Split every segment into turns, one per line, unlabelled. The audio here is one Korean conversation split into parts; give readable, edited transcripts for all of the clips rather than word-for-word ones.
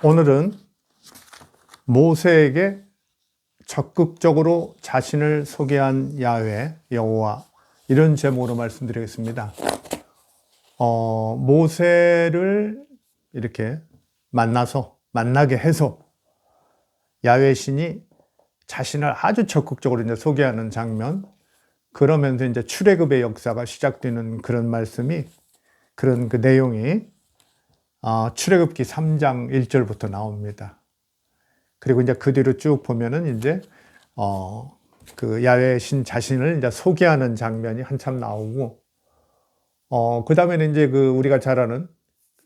오늘은 모세에게 적극적으로 자신을 소개한 야훼, 여호와, 이런 제목으로 말씀드리겠습니다. 모세를 이렇게 만나게 해서 야훼 신이 자신을 아주 적극적으로 이제 소개하는 장면, 그러면서 이제 출애굽의 역사가 시작되는 그런 말씀이, 그런 그 내용이 출애굽기 3장 1절부터 나옵니다. 그리고 이제 그 뒤로 쭉 보면은 이제 그 야훼 신 자신을 이제 소개하는 장면이 한참 나오고, 그 다음에는 이제 그 우리가 잘 아는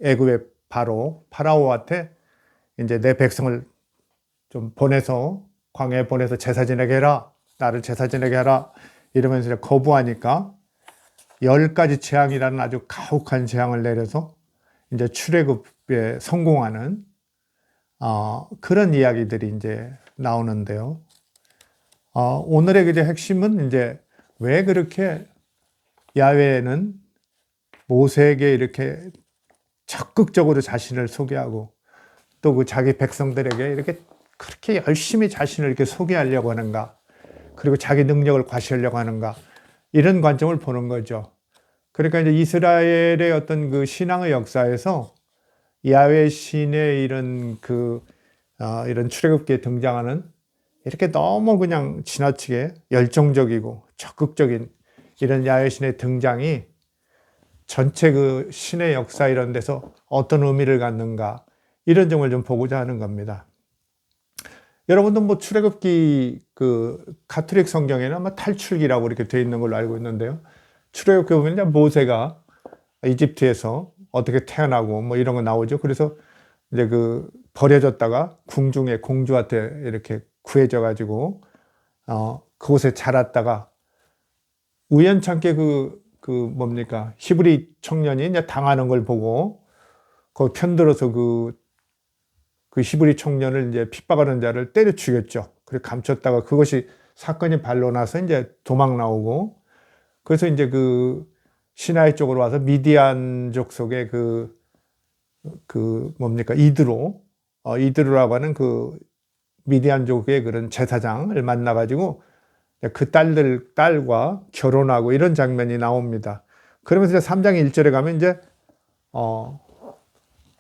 애굽의 파라오한테 이제 내 백성을 좀 보내서 광야에 보내서 제사 지내게 해라, 나를 제사 지내게 해라, 이러면서 이제 거부하니까 10가지 재앙이라는 아주 가혹한 재앙을 내려서 이제 출애굽에 성공하는 그런 이야기들이 이제 나오는데요. 오늘의 이제 핵심은 이제 왜 그렇게 야훼는 모세에게 이렇게 적극적으로 자신을 소개하고 또 그 자기 백성들에게 이렇게 그렇게 열심히 자신을 이렇게 소개하려고 하는가, 그리고 자기 능력을 과시하려고 하는가, 이런 관점을 보는 거죠. 그러니까 이제 이스라엘의 어떤 그 신앙의 역사에서 야훼 신의 이런 이런 출애굽기에 등장하는 이렇게 너무 그냥 지나치게 열정적이고 적극적인 이런 야훼 신의 등장이 전체 그 신의 역사 이런 데서 어떤 의미를 갖는가, 이런 점을 좀 보고자 하는 겁니다. 여러분도 뭐 출애굽기 그 가톨릭 성경에는 아마 탈출기라고 이렇게 되어 있는 걸로 알고 있는데요. 출애굽기 보면 이제 모세가 이집트에서 어떻게 태어나고 뭐 이런 거 나오죠. 그래서 이제 그 버려졌다가 궁중의 공주한테 이렇게 구해져 가지고 그곳에 자랐다가 우연찮게 히브리 청년이 이제 당하는 걸 보고 그 편들어서 그 히브리 청년을 이제 핍박하는 자를 때려 죽였죠. 그리고 감췄다가 그것이 사건이 발로나서 이제 도망 나오고, 그래서 이제 그 시나이 쪽으로 와서 미디안족 속의 이드로라고 하는 그 미디안족의 그런 제사장을 만나가지고 그 딸과 결혼하고 이런 장면이 나옵니다. 그러면서 이제 3장 1절에 가면 이제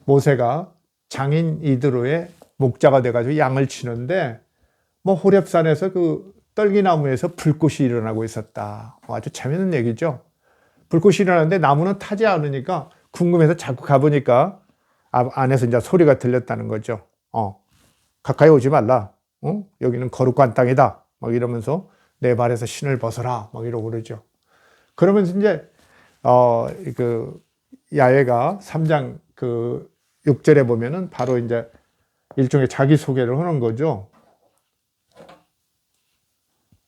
모세가 장인 이드로의 목자가 돼가지고 양을 치는데, 뭐 호렙산에서 그 떨기나무에서 불꽃이 일어나고 있었다. 아주 재밌는 얘기죠. 불꽃이 일어나는데 나무는 타지 않으니까 궁금해서 자꾸 가보니까 안에서 이제 소리가 들렸다는 거죠. 가까이 오지 말라. 여기는 거룩한 땅이다. 막 이러면서 내 발에서 신을 벗어라. 막 이러고 그러죠. 그러면서 이제 그 야훼가 3장 6절에 보면은 바로 이제 일종의 자기 소개를 하는 거죠.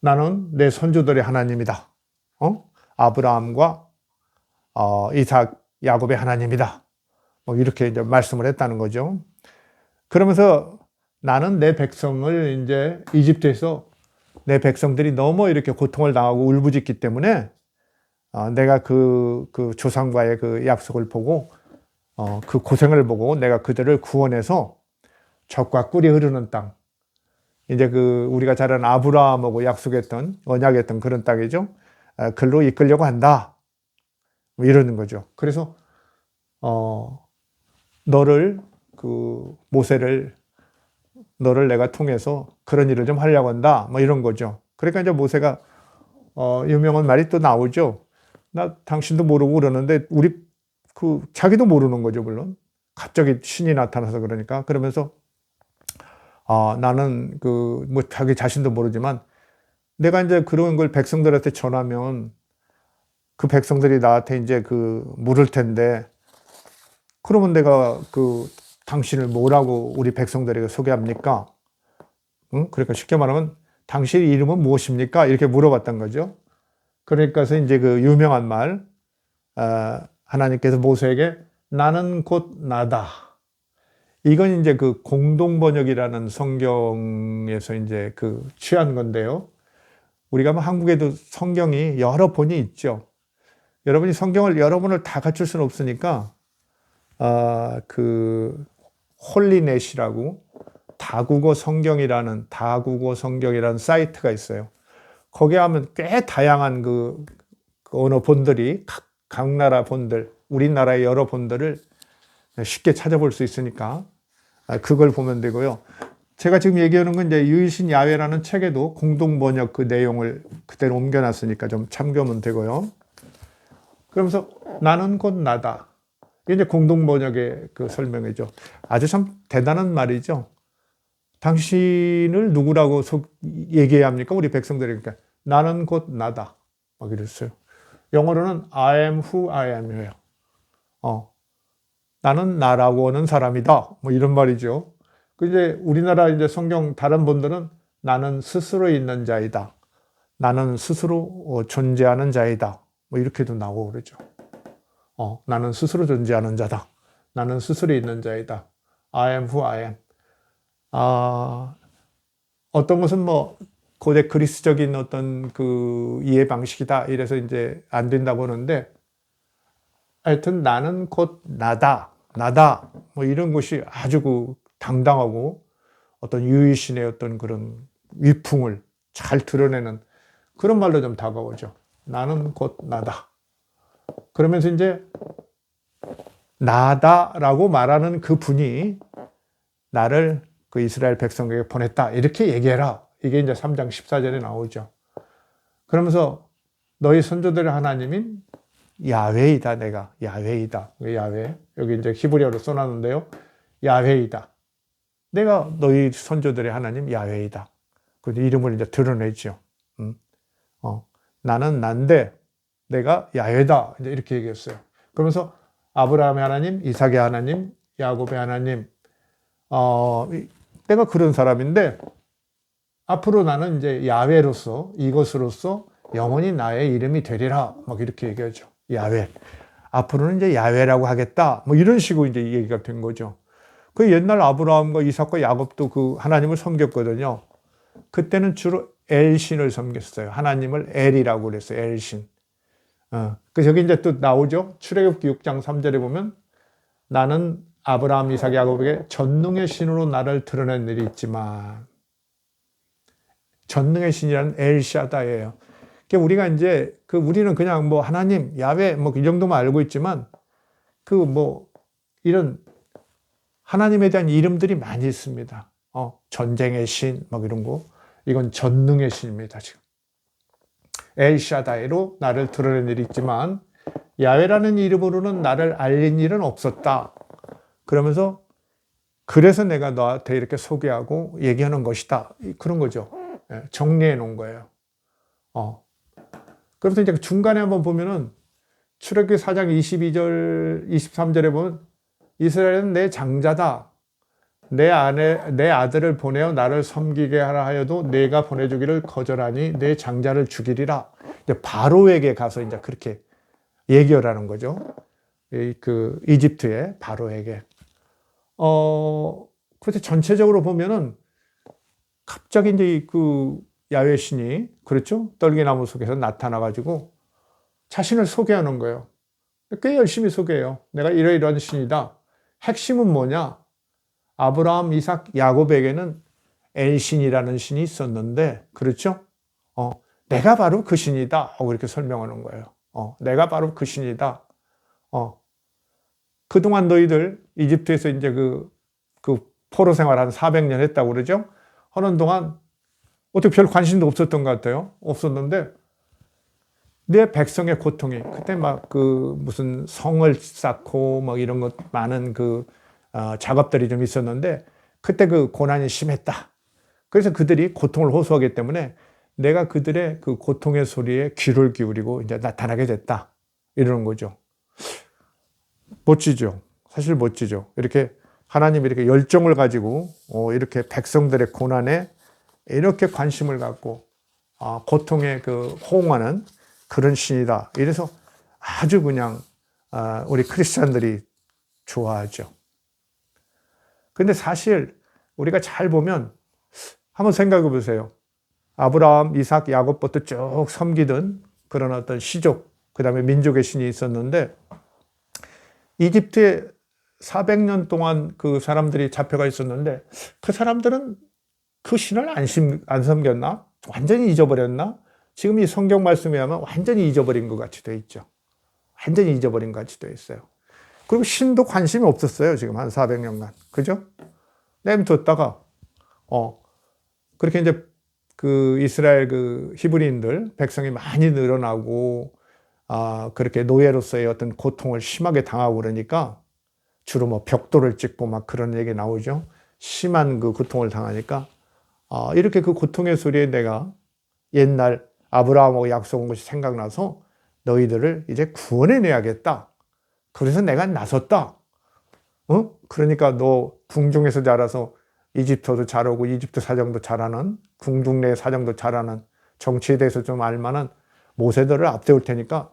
나는 내 선조들의 하나님이다. 아브라함과 이삭, 야곱의 하나님이다. 뭐 이렇게 이제 말씀을 했다는 거죠. 그러면서 나는 내 백성을 이제 이집트에서 내 백성들이 너무 이렇게 고통을 당하고 울부짖기 때문에 내가 그 조상과의 그 약속을 보고 그 고생을 보고 내가 그들을 구원해서 젖과 꿀이 흐르는 땅, 이제 우리가 잘 아는 아브라함하고 약속했던, 언약했던 그런 땅이죠. 글로 이끌려고 한다. 뭐 이러는 거죠. 그래서 모세를 너를 내가 통해서 그런 일을 좀 하려고 한다. 뭐 이런 거죠. 그러니까 이제 모세가 유명한 말이 또 나오죠. 나 당신도 모르고 그러는데 자기도 모르는 거죠, 물론. 갑자기 신이 나타나서 그러니까. 그러면서 나는 뭐 자기 자신도 모르지만 내가 이제 그런 걸 백성들한테 전하면 그 백성들이 나한테 이제 물을 텐데, 그러면 내가 당신을 뭐라고 우리 백성들에게 소개합니까? 그러니까 쉽게 말하면 당신의 이름은 무엇입니까? 이렇게 물어봤던 거죠. 그러니까서 이제 유명한 말, 하나님께서 모세에게 나는 곧 나다. 이건 이제 공동 번역이라는 성경에서 이제 취한 건데요. 우리가 뭐 한국에도 성경이 여러 본이 있죠. 여러분이 성경을 여러 본을 다 갖출 수는 없으니까 홀리넷이라고 다국어 성경이라는 사이트가 있어요. 거기 하면 꽤 다양한 그 언어 본들이 각 나라 본들, 우리나라의 여러 본들을 쉽게 찾아볼 수 있으니까 그걸 보면 되고요. 제가 지금 얘기하는 건 이제 유일신 야훼라는 책에도 공동 번역 그 내용을 그대로 옮겨놨으니까 좀 참고하면 되고요. 그러면서 나는 곧 나다. 이게 이제 공동 번역의 그 설명이죠. 아주 참 대단한 말이죠. 당신을 누구라고 얘기해야 합니까? 우리 백성들이니까 나는 곧 나다. 막 이랬어요. 영어로는 I am who I am이에요. 나는 나라고 하는 사람이다. 뭐 이런 말이죠. 그 이제 우리나라 이제 성경 다른 분들은 나는 스스로 있는 자이다. 나는 스스로 존재하는 자이다. 뭐 이렇게도 나오고 그러죠. 나는 스스로 존재하는 자다. 나는 스스로 있는 자이다. I am who I am. 어떤 것은 뭐 고대 그리스적인 어떤 그 이해 방식이다. 이래서 이제 안 된다고 하는데 하여튼 나는 곧 나다. 뭐 이런 것이 아주 그 당당하고 어떤 유일신의 어떤 그런 위풍을 잘 드러내는 그런 말로 좀 다가오죠. 나는 곧 나다. 그러면서 이제 나다라고 말하는 그 분이 나를 그 이스라엘 백성에게 보냈다. 이렇게 얘기해라. 이게 이제 3장 14절에 나오죠. 그러면서 너희 선조들의 하나님인 야훼이다. 내가 야훼이다. 야훼. 여기 이제 히브리어로 써놨는데요. 야훼이다. 내가 너희 선조들의 하나님 야훼이다. 그 이름을 이제 드러내죠. 나는 난데 내가 야훼다. 이제 이렇게 얘기했어요. 그러면서 아브라함의 하나님, 이삭의 하나님, 야곱의 하나님, 내가 그런 사람인데 앞으로 나는 이제 야훼로서 이것으로서 영원히 나의 이름이 되리라. 막 이렇게 얘기하죠. 야훼. 앞으로는 이제 야훼라고 하겠다. 뭐 이런 식으로 이제 얘기가 된 거죠. 그 옛날 아브라함과 이삭과 야곱도 그 하나님을 섬겼거든요. 그때는 주로 엘신을 섬겼어요. 하나님을 엘이라고 그랬어요. 엘신. 그래서 여기 이제 또 나오죠. 출애굽기 6장 3절에 보면 나는 아브라함, 이삭, 야곱에게 전능의 신으로 나를 드러낸 일이 있지만 전능의 신이라는 엘샤다예요. 그러니까 우리가 이제 우리는 그냥 뭐 하나님, 야훼 뭐 이 정도만 알고 있지만 그 뭐 이런 하나님에 대한 이름들이 많이 있습니다. 전쟁의 신, 막 이런 거. 이건 전능의 신입니다, 지금. 엘샤다이로 나를 드러낸 일이 있지만, 야훼라는 이름으로는 나를 알린 일은 없었다. 그러면서, 그래서 내가 너한테 이렇게 소개하고 얘기하는 것이다. 그런 거죠. 정리해 놓은 거예요. 그래서 이제 중간에 한번 보면은, 출애굽기 4장 22절, 23절에 보면, 이스라엘은 내 장자다. 내 아들을 보내어 나를 섬기게 하라 하여도 내가 보내주기를 거절하니 내 장자를 죽이리라. 이제 바로에게 가서 이제 그렇게 얘기하라는 거죠. 그 이집트의 바로에게. 그래서 전체적으로 보면은 갑자기 이제 그 야훼 신이 그렇죠? 떨기나무 속에서 나타나가지고 자신을 소개하는 거예요. 꽤 열심히 소개해요. 내가 이러이러한 신이다. 핵심은 뭐냐? 아브라함, 이삭, 야곱에게는 엘신이라는 신이 있었는데, 그렇죠? 내가 바로 그 신이다. 하고 이렇게 설명하는 거예요. 내가 바로 그 신이다. 그동안 너희들 이집트에서 이제 그 포로 생활 한 400년 했다고 그러죠? 하는 동안 어떻게 별 관심도 없었던 것 같아요. 없었는데, 내 백성의 고통이, 그때 막 무슨 성을 쌓고 막 이런 것 많은 작업들이 좀 있었는데, 그때 그 고난이 심했다. 그래서 그들이 고통을 호소하기 때문에 내가 그들의 그 고통의 소리에 귀를 기울이고 이제 나타나게 됐다. 이러는 거죠. 멋지죠. 사실 멋지죠. 이렇게 하나님이 이렇게 열정을 가지고 이렇게 백성들의 고난에 이렇게 관심을 갖고 고통에 호응하는 그런 신이다. 이래서 아주 그냥 우리 크리스찬들이 좋아하죠. 근데 사실 우리가 잘 보면 한번 생각해 보세요. 아브라함, 이삭, 야곱부터 쭉 섬기던 그런 어떤 시족, 그 다음에 민족의 신이 있었는데 이집트에 400년 동안 그 사람들이 잡혀가 있었는데 그 사람들은 그 신을 안 섬겼나? 완전히 잊어버렸나? 지금 이 성경 말씀에 하면 완전히 잊어버린 것 같이 돼 있죠. 완전히 잊어버린 것 같이 돼 있어요. 그리고 신도 관심이 없었어요. 지금 한 400년간. 그죠? 내버렸다가, 그렇게 이제 그 이스라엘 그 히브리인들, 백성이 많이 늘어나고, 그렇게 노예로서의 어떤 고통을 심하게 당하고 그러니까 주로 뭐 벽돌을 찍고 막 그런 얘기 나오죠. 심한 그 고통을 당하니까, 이렇게 그 고통의 소리에 내가 옛날 아브라함하고 약속한 것이 생각나서 너희들을 이제 구원해내야겠다. 그래서 내가 나섰다. 그러니까 너 궁중에서 자라서 이집트도 잘하고 이집트 사정도 잘하는, 궁중 내 사정도 잘하는, 정치에 대해서 좀 알만한 모세들을 앞세울 테니까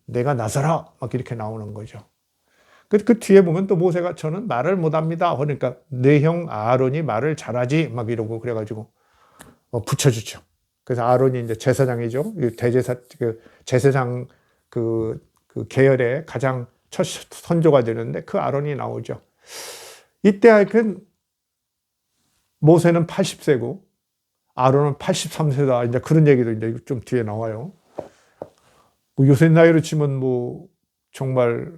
내가 나서라. 막 이렇게 나오는 거죠. 그 뒤에 보면 또 모세가 저는 말을 못합니다. 그러니까 내 형 아론이 말을 잘하지. 막 이러고 그래가지고 붙여주죠. 그래서 아론이 이제 제사장이죠. 제사장 그 계열의 가장 첫 선조가 되는데 그 아론이 나오죠. 이때 하여튼 모세는 80세고 아론은 83세다. 이제 그런 얘기도 이제 좀 뒤에 나와요. 요새 나이로 치면 뭐 정말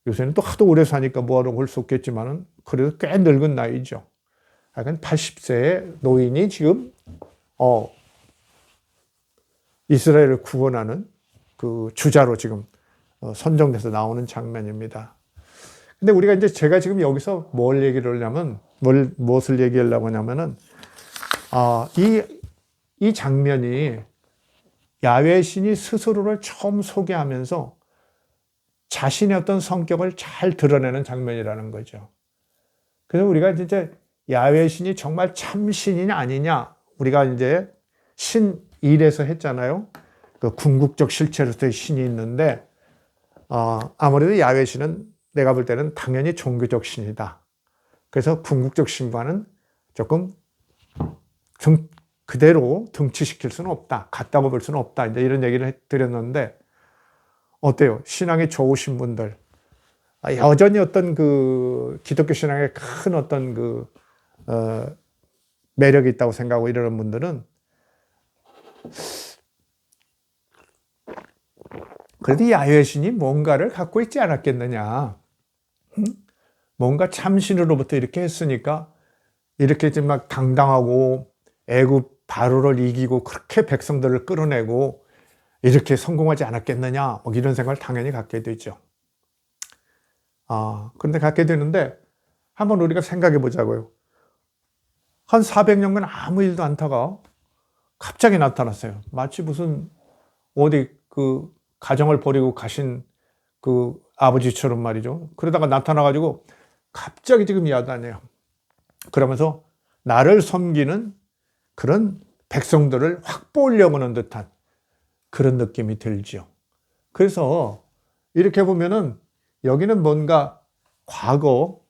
요새는 또 하도 오래 사니까 뭐하러 할 수 없겠지만은 그래도 꽤 늙은 나이죠. 하여간 80세의 노인이 지금 이스라엘을 구원하는 그 주자로 지금 선정돼서 나오는 장면입니다. 근데 우리가 이제 제가 지금 여기서 뭘 얘기를 하냐면, 무엇을 얘기하려고 하냐면은, 이 장면이 야훼 신이 스스로를 처음 소개하면서 자신의 어떤 성격을 잘 드러내는 장면이라는 거죠. 그래서 우리가 이제 야훼 신이 정말 참신이냐 아니냐, 우리가 이제 신 1에서 했잖아요. 그 궁극적 실체로서의 신이 있는데, 아무래도 야훼 신은 내가 볼 때는 당연히 종교적 신이다. 그래서 궁극적 신과는 조금 그대로 등치시킬 수는 없다. 같다고 볼 수는 없다. 이제 이런 얘기를 드렸는데, 어때요? 신앙이 좋으신 분들, 여전히 어떤 그 기독교 신앙에 큰 어떤 매력이 있다고 생각하고 이러는 분들은 그래도 야훼 신이 뭔가를 갖고 있지 않았겠느냐. 뭔가 참신으로부터 이렇게 했으니까 이렇게 좀 막 당당하고 애굽 바로를 이기고 그렇게 백성들을 끌어내고 이렇게 성공하지 않았겠느냐. 뭐 이런 생각을 당연히 갖게 되죠. 그런데 갖게 되는데 한번 우리가 생각해 보자고요. 한 400년간 아무 일도 않다가 갑자기 나타났어요. 마치 무슨 어디 그 가정을 버리고 가신 그 아버지처럼 말이죠. 그러다가 나타나가지고 갑자기 지금 야단해요. 그러면서 나를 섬기는 그런 백성들을 확보하려고 하는 듯한 그런 느낌이 들죠. 그래서 이렇게 보면은 여기는 뭔가 과거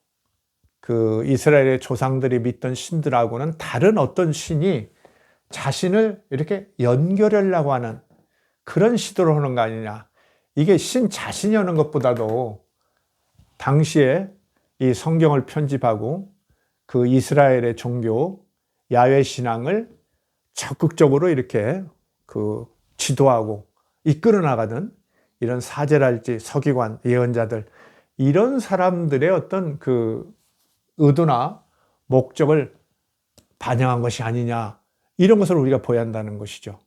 그 이스라엘의 조상들이 믿던 신들하고는 다른 어떤 신이 자신을 이렇게 연결하려고 하는 그런 시도를 하는 거 아니냐. 이게 신 자신이 하는 것보다도 당시에 이 성경을 편집하고 그 이스라엘의 종교 야훼 신앙을 적극적으로 이렇게 그 지도하고 이끌어 나가는 이런 사제랄지 서기관, 예언자들, 이런 사람들의 어떤 그 의도나 목적을 반영한 것이 아니냐, 이런 것을 우리가 보여야 한다는 것이죠.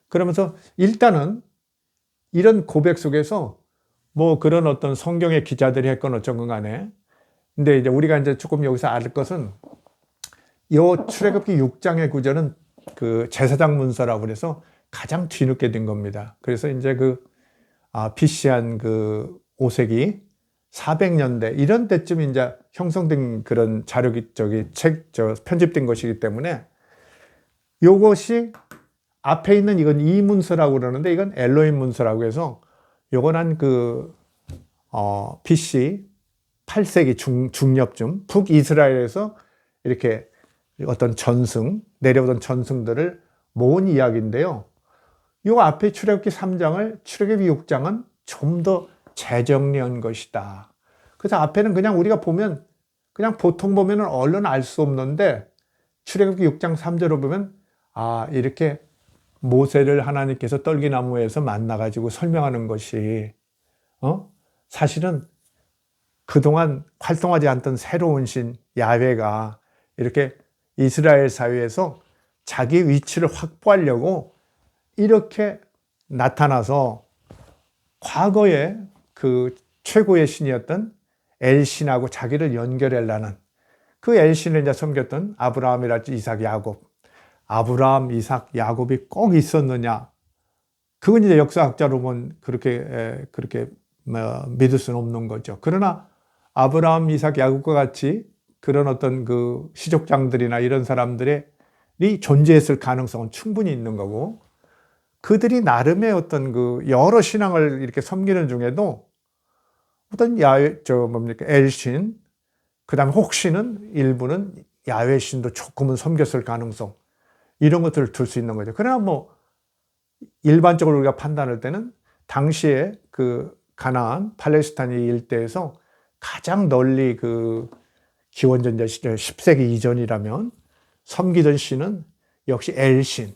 그러면서 일단은 이런 고백 속에서 뭐 그런 어떤 성경의 기자들이 했건 어쩐건 간에, 근데 이제 우리가 이제 조금 여기서 알 것은 요 출애굽기 6장의 구절은 그 제사장 문서라고 그래서 가장 뒤늦게 된 겁니다. 그래서 이제 BC 한 5세기 400년대 이런 때쯤 이제 형성된 그런 편집된 것이기 때문에 요것이 앞에 있는 이건 이 문서라고 그러는데 이건 엘로힘 문서라고 해서 요건 한 BC 8세기 중엽쯤 북이스라엘에서 이렇게 어떤 내려오던 전승들을 모은 이야기인데요. 요 앞에 출애굽기 3장을 출애굽기 6장은 좀 더 재정리한 것이다. 그래서 앞에는 그냥 우리가 보면 그냥 보통 보면은 얼른 알 수 없는데 출애굽기 6장 3절을 보면 이렇게 모세를 하나님께서 떨기나무에서 만나가지고 설명하는 것이 사실은 그동안 활동하지 않던 새로운 신 야훼가 이렇게 이스라엘 사회에서 자기 위치를 확보하려고 이렇게 나타나서 과거에 그 최고의 신이었던 엘신하고 자기를 연결하려는 그 엘신을 이제 섬겼던 아브라함이랄지 이삭, 야곱. 아브라함, 이삭, 야곱이 꼭 있었느냐? 그건 이제 역사학자로 보면 그렇게 믿을 수는 없는 거죠. 그러나 아브라함, 이삭, 야곱과 같이 그런 어떤 그 시족장들이나 이런 사람들이 존재했을 가능성은 충분히 있는 거고, 그들이 나름의 어떤 그 여러 신앙을 이렇게 섬기는 중에도 어떤 엘신, 그 다음에 혹시는 일부는 야훼 신도 조금은 섬겼을 가능성, 이런 것들을 둘 수 있는 거죠. 그러나 뭐 일반적으로 우리가 판단할 때는 당시에 그 가나안, 팔레스타인 일대에서 가장 널리 그 기원전 10세기 이전이라면 섬기던 신은 역시 엘신,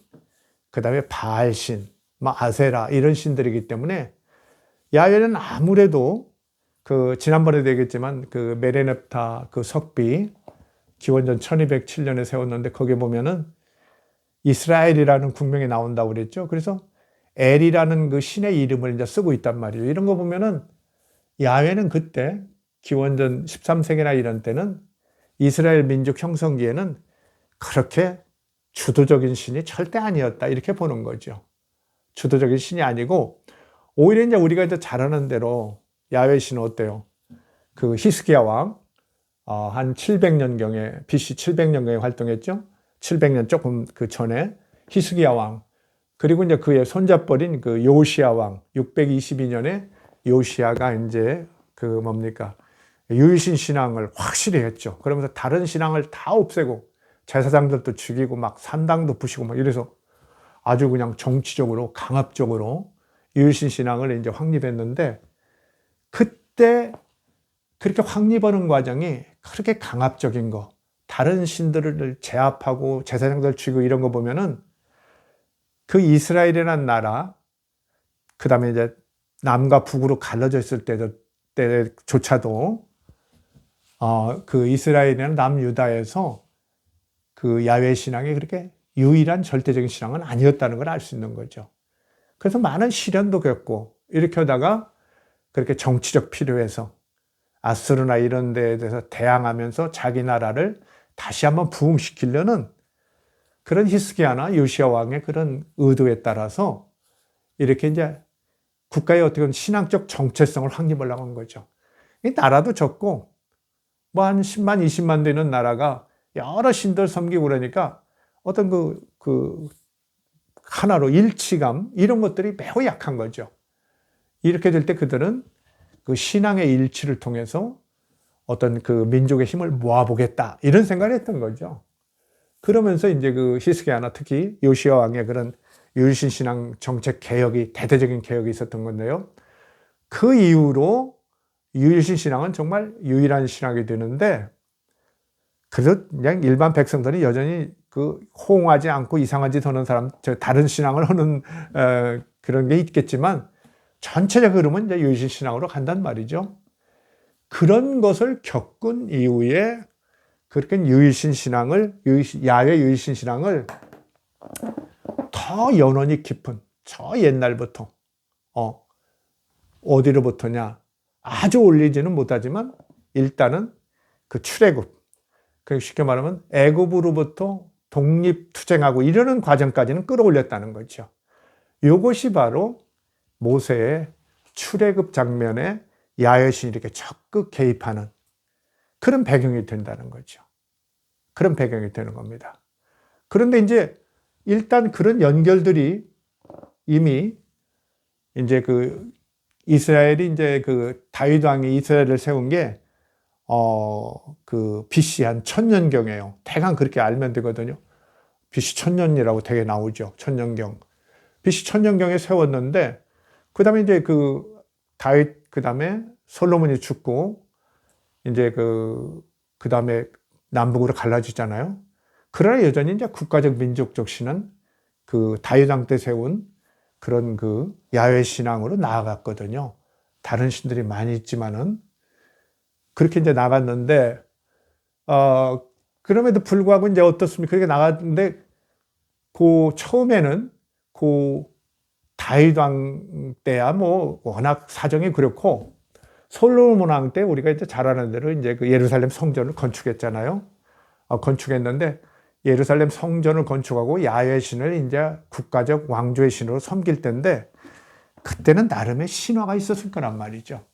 그 다음에 바알신, 아세라 이런 신들이기 때문에 야훼는 아무래도 그 지난번에도 얘기했지만 그 메레넵타 그 석비 기원전 1207년에 세웠는데 거기에 보면은 이스라엘이라는 국명이 나온다고 그랬죠. 그래서 엘이라는 그 신의 이름을 이제 쓰고 있단 말이에요. 이런 거 보면은 야훼는 그때 기원전 13세기나 이런 때는 이스라엘 민족 형성기에는 그렇게 주도적인 신이 절대 아니었다. 이렇게 보는 거죠. 주도적인 신이 아니고 오히려 이제 우리가 이제 잘 아는 대로 야훼 신은 어때요? 그 히스기야 왕, 한 700년경에, BC 700년경에 활동했죠. 700년 조금 그 전에 히스기야 왕, 그리고 이제 그의 손잡벌인 그 요시야 왕, 622년에 요시야가 이제 그 유일신 신앙을 확실히 했죠. 그러면서 다른 신앙을 다 없애고 제사장들도 죽이고 막 산당도 부시고 막 이래서 아주 그냥 정치적으로 강압적으로 유일신 신앙을 이제 확립했는데, 그때 그렇게 확립하는 과정이 그렇게 강압적인 거, 다른 신들을 제압하고 제사장들 죽이고 이런 거 보면은 그 이스라엘이라는 나라, 그 다음에 이제 남과 북으로 갈라져 있을 때조차도 그 이스라엘이나 남유다에서 그 야훼 신앙이 그렇게 유일한 절대적인 신앙은 아니었다는 걸 알 수 있는 거죠. 그래서 많은 시련도 겪고 이렇게 하다가 그렇게 정치적 필요에서 아수르나 이런 데에 대해서 대항하면서 자기 나라를 다시 한번 부흥시키려는 그런 히스기야나 요시야 왕의 그런 의도에 따라서 이렇게 이제 국가의 어떻게 보면 신앙적 정체성을 확립하려고 한 거죠. 이 나라도 적고 뭐 한 10만, 20만 되는 나라가 여러 신들 섬기고 그러니까 어떤 그 하나로 일치감 이런 것들이 매우 약한 거죠. 이렇게 될 때 그들은 그 신앙의 일치를 통해서 어떤 그 민족의 힘을 모아보겠다 이런 생각을 했던 거죠. 그러면서 이제 그 히스기야나 특히 요시야 왕의 그런 유일신 신앙 정책 개혁이 대대적인 개혁이 있었던 건데요. 그 이후로 유일신 신앙은 정말 유일한 신앙이 되는데, 그래서 그냥 일반 백성들이 여전히 그 호응하지 않고 이상한 짓 하는 사람, 다른 신앙을 하는 그런 게 있겠지만 전체적 흐름은 이제 유일신 신앙으로 간단 말이죠. 그런 것을 겪은 이후에 그렇게 유일신 신앙을, 야훼 유일신 신앙을 더 연원이 깊은, 저 옛날부터, 어디로부터냐, 아주 올리지는 못하지만 일단은 그 출애굽, 쉽게 말하면 애굽으로부터 독립투쟁하고 이러는 과정까지는 끌어올렸다는 거죠. 이것이 바로 모세의 출애굽 장면에 야훼 신이 이렇게 적극 개입하는 그런 배경이 된다는 거죠. 그런 배경이 되는 겁니다. 그런데 이제 일단 그런 연결들이 이미 이제 그 이스라엘이 이제 그 다윗 왕이 이스라엘을 세운 게 그 BC 한 1000년경이에요. 대강 그렇게 알면 되거든요. BC 1000년이라고 되게 나오죠. 1000년경. BC 1000년경에 세웠는데, 그 다음에 이제 그 다윗, 그 다음에 솔로몬이 죽고, 이제 그 다음에 남북으로 갈라지잖아요. 그러나 여전히 이제 국가적 민족적 신은 그 다윗 왕 때 세운 그런 그 야훼 신앙으로 나아갔거든요. 다른 신들이 많이 있지만은 그렇게 이제 나갔는데, 그럼에도 불구하고 이제 어떻습니까? 그렇게 나갔는데, 처음에는 다윗 왕 때야 뭐 워낙 사정이 그렇고, 솔로몬 왕 때 우리가 이제 잘 아는 대로 이제 그 예루살렘 성전을 건축했잖아요. 건축했는데, 예루살렘 성전을 건축하고 야훼 신을 이제 국가적 왕조의 신으로 섬길 때인데, 그때는 나름의 신화가 있었을 거란 말이죠.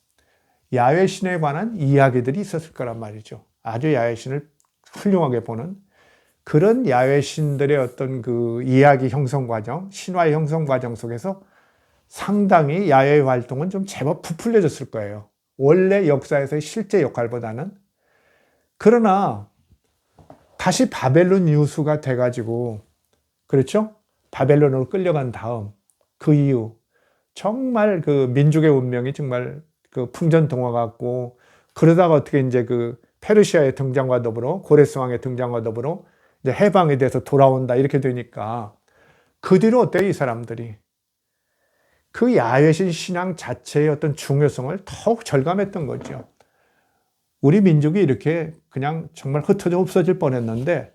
야훼 신에 관한 이야기들이 있었을 거란 말이죠. 아주 야훼 신을 훌륭하게 보는 그런 야훼 신들의 어떤 그 이야기 형성 과정, 신화의 형성 과정 속에서 상당히 야훼 활동은 좀 제법 부풀려졌을 거예요. 원래 역사에서의 실제 역할보다는. 그러나 다시 바벨론 유수가 돼가지고, 그렇죠? 바벨론으로 끌려간 다음 그 이후 정말 그 민족의 운명이 정말 그 풍전등화 같고, 그러다가 어떻게 이제 그 페르시아의 등장과 더불어 고레스 왕의 등장과 더불어 이제 해방에 대해서 돌아온다 이렇게 되니까, 그 뒤로 어때요? 이 사람들이 그 야훼신 신앙 자체의 어떤 중요성을 더욱 절감했던 거죠. 우리 민족이 이렇게 그냥 정말 흩어져 없어질 뻔했는데,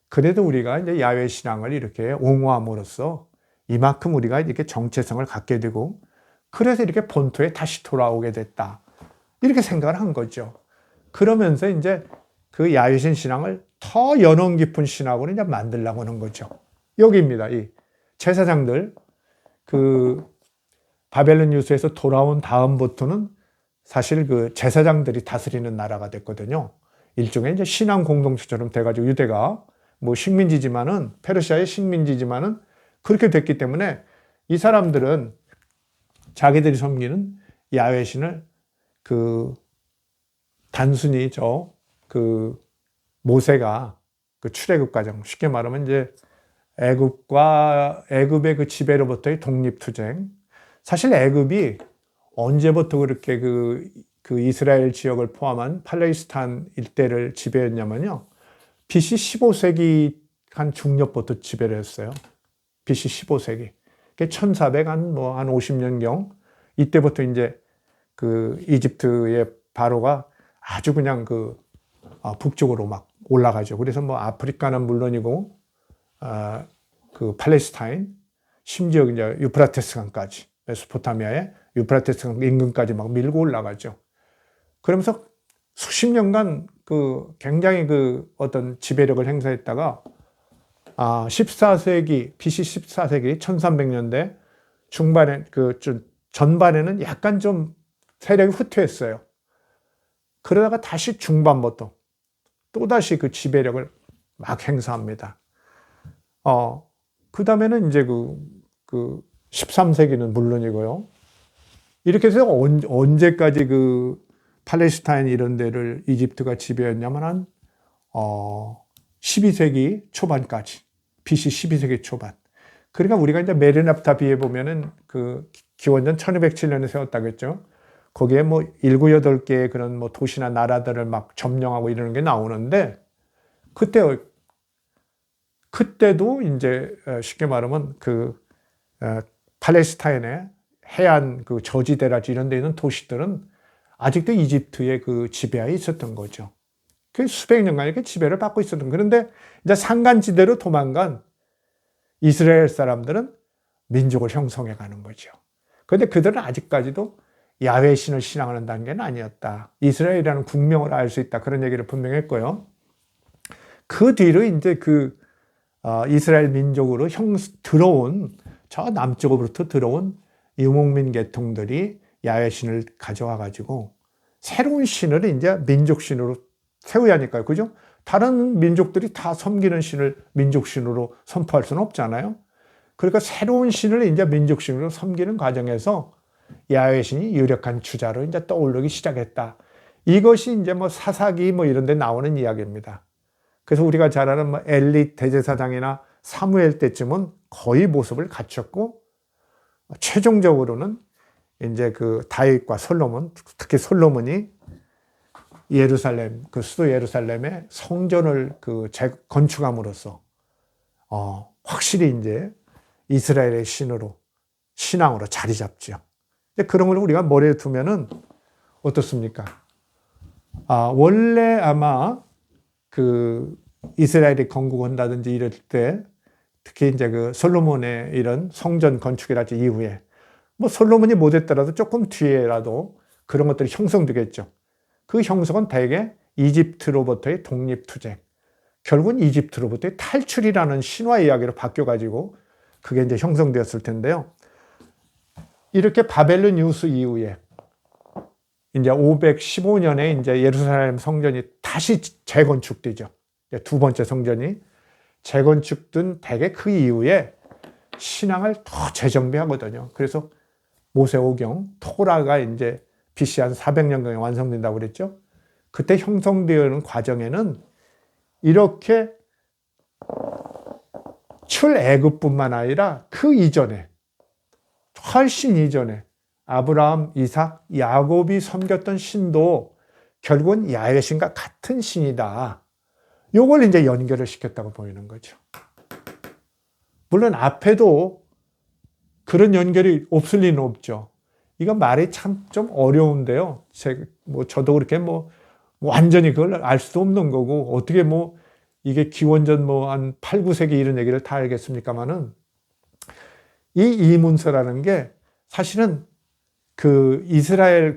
그래도 우리가 이제 야훼 신앙을 이렇게 옹호함으로써 이만큼 우리가 이렇게 정체성을 갖게 되고, 그래서 이렇게 본토에 다시 돌아오게 됐다, 이렇게 생각을 한 거죠. 그러면서 이제 그 야훼신 신앙을 더 연원 깊은 신학으로 이제 만들려고 하는 거죠. 여기입니다. 이 제사장들, 그 바벨론 유수에서 돌아온 다음부터는 사실 그 제사장들이 다스리는 나라가 됐거든요. 일종의 이제 신앙 공동체처럼 돼가지고, 유대가 뭐 식민지지만은, 페르시아의 식민지지만은 그렇게 됐기 때문에 이 사람들은 자기들이 섬기는 야훼 신을 단순히 모세가 그 출애굽 과정, 쉽게 말하면 이제 애굽의 그 지배로부터의 독립투쟁. 사실 애굽이 언제부터 그렇게 그 이스라엘 지역을 포함한 팔레스타인 일대를 지배했냐면요, BC 15세기 한 중엽부터 지배를 했어요. BC 15세기. 1400 한 50년경, 이때부터 이제 그 이집트의 바로가 아주 그냥 북쪽으로 막 올라가죠. 그래서 뭐 아프리카는 물론이고, 그 팔레스타인, 심지어 이제 유프라테스강까지, 메소포타미아의 유프라테스강 인근까지 막 밀고 올라가죠. 그러면서 수십 년간 굉장히 어떤 지배력을 행사했다가, 14세기, BC 14세기, 1300년대 중반에, 전반에는 약간 좀 세력이 후퇴했어요. 그러다가 다시 중반부터 또다시 그 지배력을 막 행사합니다. 그 다음에는 이제 13세기는 물론이고요. 이렇게 해서 언제까지 팔레스타인 이런 데를 이집트가 지배했냐면 한 12세기 초반까지, BC 12세기 초반. 그러니까 우리가 이제 메르납타 비에 보면은 기원전 1207년에 세웠다겠죠. 거기에 뭐 7, 8개의 그런 뭐 도시나 나라들을 막 점령하고 이러는 게 나오는데, 그때도 이제 쉽게 말하면 팔레스타인의 해안 저지대라지 이런 데 있는 도시들은 아직도 이집트의 지배하에 있었던 거죠. 수백 년간 이렇게 지배를 받고 있었던. 그런데 이제 산간지대로 도망간 이스라엘 사람들은 민족을 형성해 가는 거죠. 그런데 그들은 아직까지도 야훼 신을 신앙하는 단계는 아니었다. 이스라엘이라는 국명을 알 수 있다. 그런 얘기를 분명히 했고요. 그 뒤로 이제 이스라엘 민족으로 들어온, 저 남쪽으로부터 들어온 유목민 계통들이 야훼 신을 가져와 가지고 새로운 신을 이제 민족 신으로 세워야 하니까요. 그죠? 다른 민족들이 다 섬기는 신을 민족 신으로 선포할 수는 없잖아요. 그러니까 새로운 신을 이제 민족 신으로 섬기는 과정에서 야훼 신이 유력한 주자로 이제 떠오르기 시작했다. 이것이 이제 뭐 사사기 뭐 이런 데 나오는 이야기입니다. 그래서 우리가 잘 아는 뭐 엘리 대제사장이나 사무엘 때쯤은 거의 모습을 갖췄고, 최종적으로는 이제 다윗과 솔로몬, 특히 솔로몬이 예루살렘, 그 수도 예루살렘의 성전을 건축함으로써 확실히 이제 이스라엘의 신앙으로 자리 잡죠. 그런 걸 우리가 머리에 두면은 어떻습니까? 원래 아마 그 이스라엘이 건국한다든지 이럴 때 특히 이제 그 솔로몬의 이런 성전 건축이라든지 이후에 뭐 솔로몬이 못했더라도 조금 뒤에라도 그런 것들이 형성되겠죠. 그 형성은 대개 이집트로부터의 독립투쟁, 결국은 이집트로부터의 탈출이라는 신화 이야기로 바뀌어가지고 그게 이제 형성되었을 텐데요. 이렇게 바벨론 유수 이후에 이제 515년에 이제 예루살렘 성전이 다시 재건축되죠. 두 번째 성전이 재건축된 대개 그 이후에 신앙을 더 재정비하거든요. 그래서 모세오경, 토라가 이제 BC 한 400년경에 완성된다고 그랬죠. 그때 형성되는 과정에는 이렇게 출애굽뿐만 아니라 그 이전에 훨씬 이전에 아브라함, 이삭, 야곱이 섬겼던 신도 결국은 야훼 신과 같은 신이다. 요걸 이제 연결을 시켰다고 보이는 거죠. 물론 앞에도 그런 연결이 없을 리는 없죠. 이건 말이 참 좀 어려운데요. 저도 그렇게 완전히 그걸 알 수도 없는 거고, 어떻게 이게 기원전 한 8, 9세기 이런 얘기를 다 알겠습니까만은, 이 이문서라는 게 사실은 그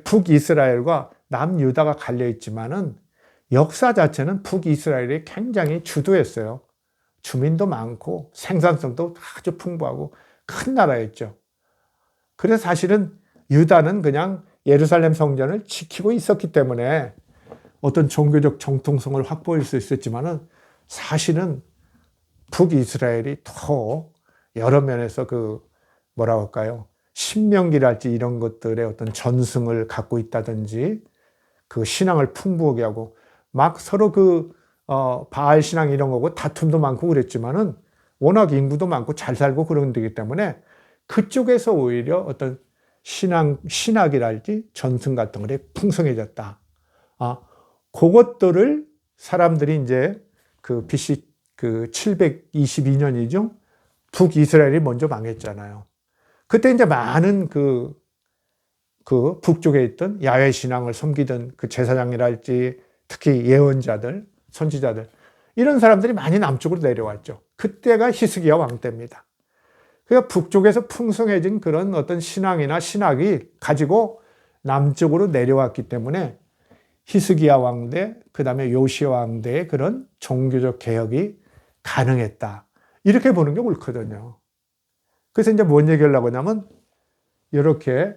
북이스라엘과 남유다가 갈려있지만은 역사 자체는 북이스라엘이 굉장히 주도했어요. 주민도 많고 생산성도 아주 풍부하고 큰 나라였죠. 그래서 사실은 유다는 그냥 예루살렘 성전을 지키고 있었기 때문에 어떤 종교적 정통성을 확보할 수 있었지만은 사실은 북이스라엘이 더 여러 면에서 뭐라고 할까요? 신명기랄지 이런 것들의 어떤 전승을 갖고 있다든지 그 신앙을 풍부하게 하고 막 서로 바알 신앙 이런 거고 다툼도 많고 그랬지만은 워낙 인구도 많고 잘 살고 그런 데기 때문에 그쪽에서 오히려 어떤 신학이랄지 전승 같은 것이 풍성해졌다. 그것들을 사람들이 이제 BC 722년이죠. 북이스라엘이 먼저 망했잖아요. 그때 이제 많은 북쪽에 있던 야훼 신앙을 섬기던 그 제사장이랄지 특히 예언자들, 선지자들 이런 사람들이 많이 남쪽으로 내려왔죠. 그때가 히스기야 왕 때입니다. 그러니까 북쪽에서 풍성해진 그런 어떤 신앙이나 신학이 가지고 남쪽으로 내려왔기 때문에 히스기야 왕대, 그 다음에 요시야 왕대의 그런 종교적 개혁이 가능했다. 이렇게 보는 게 옳거든요. 그래서 이제 뭔 얘기를 하고 하냐면, 이렇게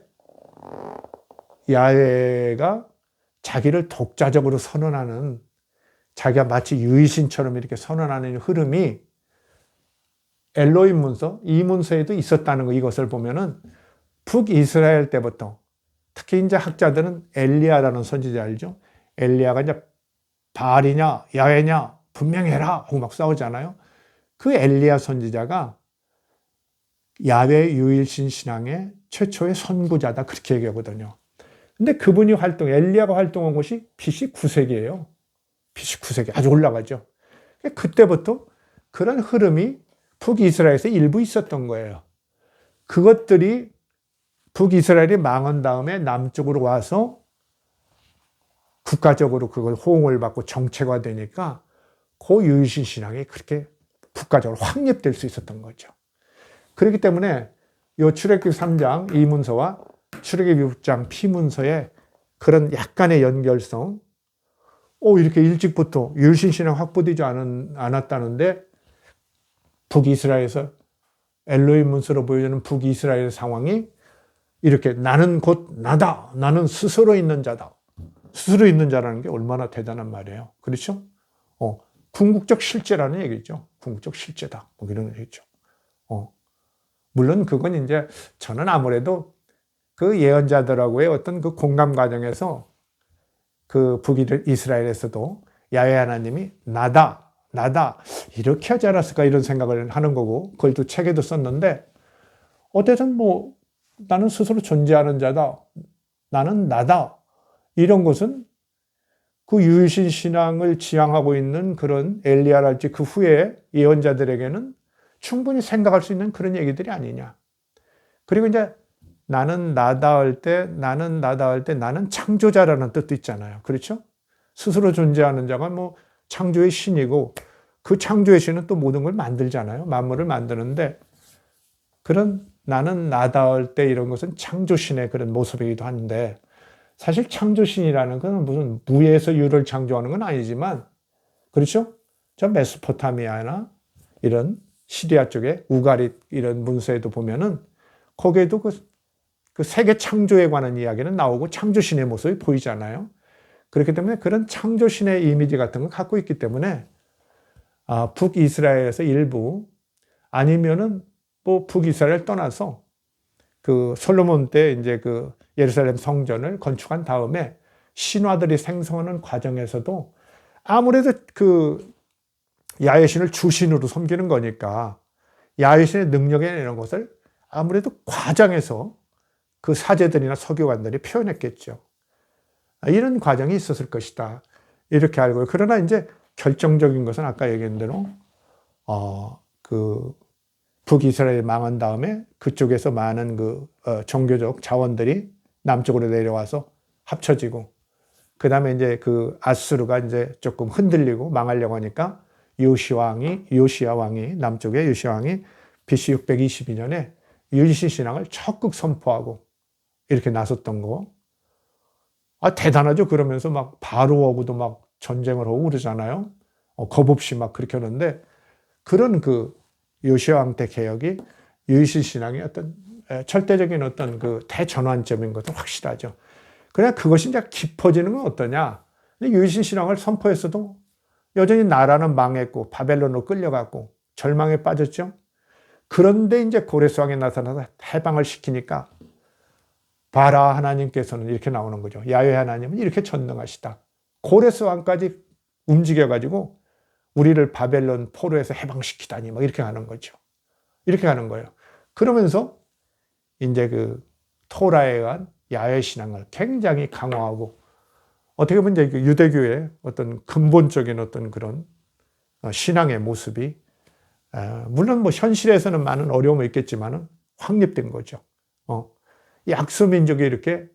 야훼가 자기를 독자적으로 선언하는, 자기가 마치 유이신처럼 이렇게 선언하는 흐름이 엘로힘 문서, 이 문서에도 있었다는 거, 이것을 보면은 북이스라엘 때부터 특히 이제 학자들은 엘리야라는 선지자 알죠? 엘리야가 이제 바알이냐, 야훼냐, 분명히 해라 하고 막 싸우잖아요. 그 엘리야 선지자가 야훼 유일신 신앙의 최초의 선구자다. 그렇게 얘기하거든요. 근데 그분이 엘리야가 활동한 곳이 BC 9세기예요. BC 9세기. 아주 올라가죠. 그때부터 그런 흐름이 북이스라엘에서 일부 있었던 거예요. 그것들이 북이스라엘이 망한 다음에 남쪽으로 와서 국가적으로 그걸 호응을 받고 정체화되니까 그 유일신 신앙이 그렇게 국가적으로 확립될 수 있었던 거죠. 그렇기 때문에 이 출애굽기 3장 이 문서와 출애굽기 6장 피문서의 그런 약간의 연결성, 이렇게 일찍부터 유일신 신앙 확보되지 않았다는데 북이스라엘에서 엘로힘 문서로 보여주는 북이스라엘 상황이 이렇게 나는 곧 나다. 나는 스스로 있는 자다. 스스로 있는 자라는 게 얼마나 대단한 말이에요. 그렇죠? 궁극적 실제라는 얘기죠. 궁극적 실제다. 이런 얘기죠. 물론 그건 이제 저는 아무래도 그 예언자들하고의 어떤 그 공감 과정에서 그 북이스라엘에서도 야훼 하나님이 나다 이렇게 하지 않았을까 이런 생각을 하는 거고, 그걸 또 책에도 썼는데 어쨌든 나는 스스로 존재하는 자다, 나는 나다, 이런 것은 그 유일신 신앙을 지향하고 있는 그런 엘리야랄지 그 후에 예언자들에게는 충분히 생각할 수 있는 그런 얘기들이 아니냐. 그리고 이제 나는 나다할 때 나는 창조자라는 뜻도 있잖아요. 그렇죠? 스스로 존재하는 자가 뭐 창조의 신이고 그 창조의 신은 또 모든 걸 만들잖아요. 만물을 만드는데 그런 나는 나다할 때 이런 것은 창조신의 그런 모습이기도 한데 사실 창조신이라는 건 무슨 무에서 유를 창조하는 건 아니지만 그렇죠? 저 메소포타미아나 이런 시리아 쪽에 우가릿 이런 문서에도 보면은 거기에도 그 세계 창조에 관한 이야기는 나오고 창조신의 모습이 보이잖아요. 그렇기 때문에 그런 창조신의 이미지 같은 걸 갖고 있기 때문에 북이스라엘에서 일부 아니면은 뭐 북이스라엘 떠나서 그 솔로몬 때 이제 그 예루살렘 성전을 건축한 다음에 신화들이 생성하는 과정에서도 아무래도 그 야훼신을 주신으로 섬기는 거니까 야훼신의 능력에 이런 것을 아무래도 과장해서 그 사제들이나 서교관들이 표현했겠죠. 이런 과정이 있었을 것이다. 이렇게 알고요. 그러나 이제 결정적인 것은 아까 얘기한 대로 그 북이스라엘이 망한 다음에 그쪽에서 많은 그 종교적 자원들이 남쪽으로 내려와서 합쳐지고 그 다음에 이제 그 아수르가 이제 조금 흔들리고 망하려고 하니까 요시야 왕이 남쪽의 요시야 왕이 BC 622년에 유일신 신앙을 적극 선포하고 이렇게 나섰던 거. 대단하죠. 그러면서 막 바로하고도 막 전쟁을 하고 그러잖아요. 겁 없이 막 그렇게 하는데 그런 그 요시야 왕 때 개혁이 유일신 신앙의 어떤 절대적인 어떤 그 대전환점인 것은 확실하죠. 그러나 그것이 이제 깊어지는 건 어떠냐. 유일신 신앙을 선포했어도 여전히 나라는 망했고 바벨론으로 끌려갔고 절망에 빠졌죠. 그런데 이제 고레스 왕이 나타나서 해방을 시키니까 바라 하나님께서는 이렇게 나오는 거죠. 야훼 하나님은 이렇게 전능하시다. 고레스 왕까지 움직여가지고 우리를 바벨론 포로에서 해방시키다니 막 이렇게 하는 거죠. 이렇게 하는 거예요. 그러면서 이제 그 토라에 의한 야훼 신앙을 굉장히 강화하고 어떻게 보면 이제 유대교의 어떤 근본적인 어떤 그런 신앙의 모습이 물론 뭐 현실에서는 많은 어려움이 있겠지만은 확립된 거죠. 이 약소민족이 이렇게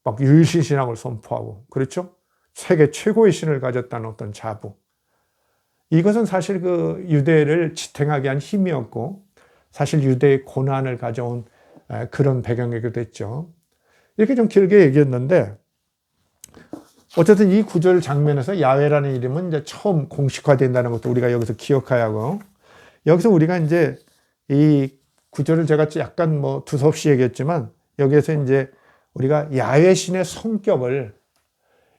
막 유일신 신앙을 선포하고 그렇죠? 세계 최고의 신을 가졌다는 어떤 자부. 이것은 사실 그 유대를 지탱하게 한 힘이었고 사실 유대의 고난을 가져온 그런 배경이기도 했죠. 이렇게 좀 길게 얘기했는데 어쨌든 이 구절 장면에서 야훼라는 이름은 이제 처음 공식화된다는 것도 우리가 여기서 기억해야 하고 여기서 우리가 이제 이 구절을 제가 약간 뭐 두서없이 얘기했지만 여기에서 이제 우리가 야훼 신의 성격을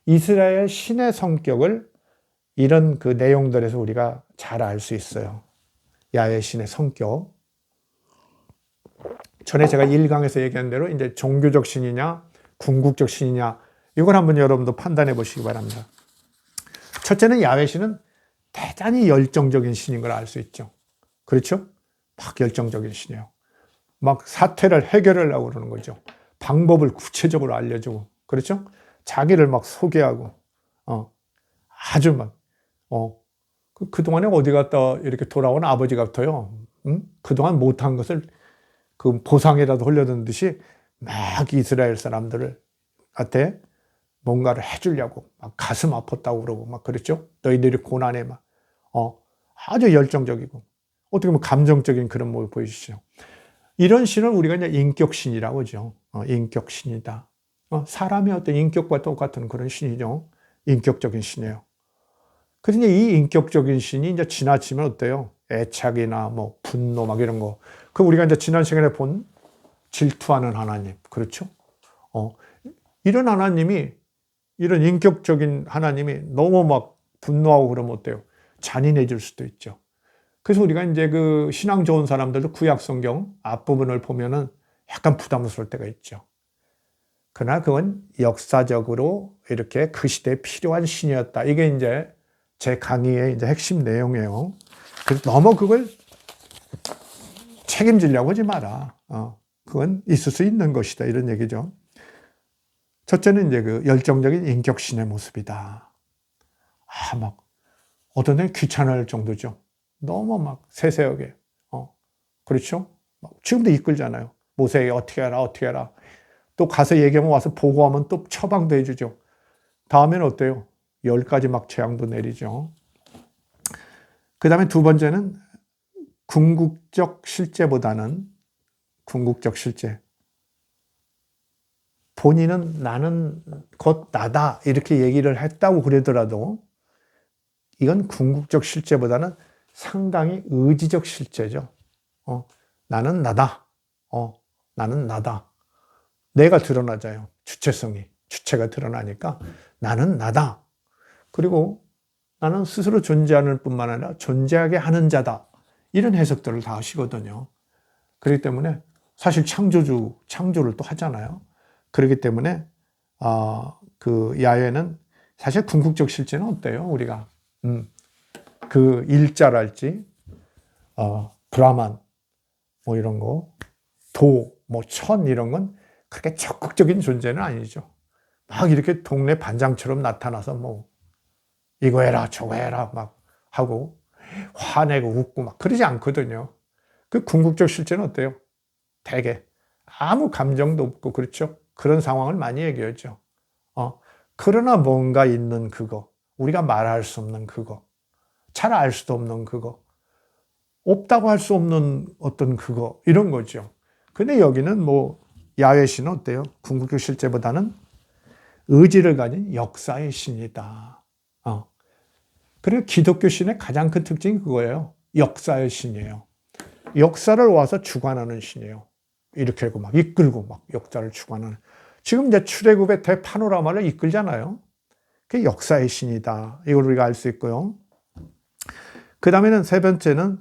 이스라엘 신의 성격을 이런 그 내용들에서 우리가 잘 알 수 있어요. 야훼 신의 성격. 전에 제가 1강에서 얘기한 대로 이제 종교적 신이냐, 궁극적 신이냐, 이걸 한번 여러분도 판단해 보시기 바랍니다. 첫째는 야훼 신은 대단히 열정적인 신인 걸 알 수 있죠. 그렇죠? 막 열정적인 신이에요. 막 사태를 해결하려고 그러는 거죠. 방법을 구체적으로 알려주고, 그렇죠? 자기를 막 소개하고, 아주 막, 그동안에 어디 갔다 이렇게 돌아온 아버지 같아요. 응? 그동안 못한 것을 그 보상이라도 흘려든 듯이 막 이스라엘 사람들을 한테 뭔가를 해주려고 막 가슴 아팠다고 그러고 막 그랬죠. 너희들이 고난에 막, 아주 열정적이고, 어떻게 보면 감정적인 그런 모습을 보여주시죠. 이런 신을 우리가 이제 인격신이라고 하죠. 인격신이다. 사람의 어떤 인격과 똑같은 그런 신이죠. 인격적인 신이에요. 그런데 이 인격적인 신이 이제 지나치면 어때요? 애착이나 뭐 분노 막 이런 거. 그 우리가 이제 지난 시간에 본 질투하는 하나님. 그렇죠? 이런 하나님이, 이런 인격적인 하나님이 너무 막 분노하고 그러면 어때요? 잔인해질 수도 있죠. 그래서 우리가 이제 그 신앙 좋은 사람들도 구약 성경 앞부분을 보면은 약간 부담스러울 때가 있죠. 그러나 그건 역사적으로 이렇게 그 시대에 필요한 신이었다. 이게 이제 제 강의의 이제 핵심 내용이에요. 그래서 너무 그걸 책임지려고 하지 마라. 그건 있을 수 있는 것이다. 이런 얘기죠. 첫째는 이제 그 열정적인 인격신의 모습이다. 막 어떤 데는 귀찮을 정도죠. 너무 막 세세하게. 그렇죠? 지금도 이끌잖아요. 모세에게 어떻게 해라, 어떻게 해라. 또 가서 얘기하면 와서 보고하면 또 처방도 해주죠. 다음에는 어때요? 10가지 막 재앙도 내리죠. 그 다음에 두 번째는 궁극적 실제보다는 궁극적 실제. 본인은 나는 곧 나다 이렇게 얘기를 했다고 그러더라도 이건 궁극적 실제보다는 상당히 의지적 실제죠. 나는 나다. 나는 나다. 내가 드러나잖아요. 주체가 드러나니까 나는 나다. 그리고 나는 스스로 존재하는 뿐만 아니라 존재하게 하는 자다. 이런 해석들을 다 하시거든요. 그렇기 때문에 사실 창조를 또 하잖아요. 그렇기 때문에 그 야훼는 사실 궁극적 실제는 어때요? 우리가 그 일자랄지 브라만 뭐 이런 거, 뭐 천 이런 건 그렇게 적극적인 존재는 아니죠. 막 이렇게 동네 반장처럼 나타나서 뭐 이거 해라 저거 해라 막 하고 화내고 웃고 막 그러지 않거든요. 그 궁극적 실제는 어때요? 되게 아무 감정도 없고 그렇죠. 그런 상황을 많이 얘기하죠. 그러나 뭔가 있는 그거, 우리가 말할 수 없는 그거, 잘 알 수도 없는 그거, 없다고 할 수 없는 어떤 그거, 이런 거죠. 근데 여기는 뭐 야훼 신은 어때요? 궁극적 실제보다는 의지를 가진 역사의 신이다. 그리고 기독교 신의 가장 큰 특징이 그거예요. 역사의 신이에요. 역사를 와서 주관하는 신이에요. 이렇게 하고 막 이끌고 막 역사를 주관하는. 지금 이제 출애굽의 대파노라마를 이끌잖아요. 그게 역사의 신이다. 이걸 우리가 알 수 있고요. 그 다음에는 세 번째는